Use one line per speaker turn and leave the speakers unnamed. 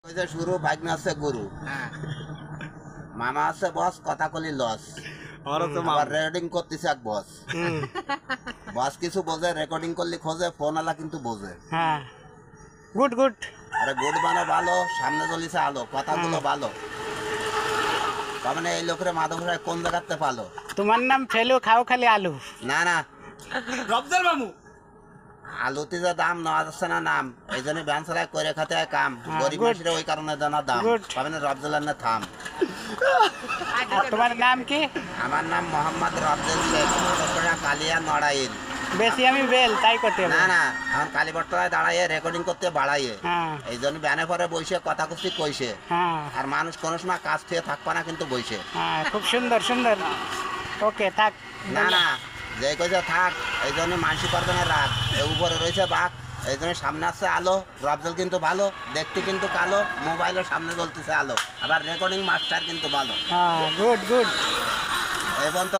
শুরু ভাগ্নে আছে গুরু, মামা আছে বস, কথা কলি লস। রেকর্ডিং করতেছে এক বস, বস কিছু বোঝে, রেকর্ডিং করলে খোঁজে, ফোন আলা কিন্তু বোঝে।
হ্যাঁ, গুড গুড।
আরে গুড মানে ভালো, সামনে চলিছে আলো, কথাগুলো ভালো। তার মানে এই লোকের মাধব রায় কোন জায়গাতে পালো?
তোমার নাম ফেলু, খাও খালি আলু।
না না,
রফজাল মামু
আলুতে যে দাম নেওয়া যাচ্ছে না নাম, এই জন্য ব্যান চালায় করে খাতে হয় কাম, গরিব
good.
মানুষের ওই কারণে জানা দাম।
Good.
তবে রফজলের না থাম।
আর তোমার নাম কি?
আমার নাম মোহাম্মদ রফজল শেখ, কালিয়া নড়াইল।
বেশি আমি বেল, তাই করতে হবে।
না না, এখন কালীপট্টায় দাঁড়াইয়ে রেকর্ডিং করতে বাড়াইয়ে,
হ্যাঁ
এই জন্য ব্যানে পরে বসে কথা কুস্তি কইছে।
হ্যাঁ
আর মানুষ কোনো সময় কাজ থেকে থাকবে না কিন্তু বসে।
হ্যাঁ, খুব সুন্দর সুন্দর। ওকে, থাক।
না না, যে কইছে থাক, এই জন্য মানসি করবে না রাগ। এই উপরে রয়েছে বাঘ, এই জন্য সামনে আসছে আলো। রফজল কিন্তু ভালো, দেখতে কিন্তু কালো, মোবাইলের সামনে জ্বলতেছে আলো। আবার রেকর্ডিং মাস্টার কিন্তু ভালো।
হ্যাঁ, গুড গুড।
এবং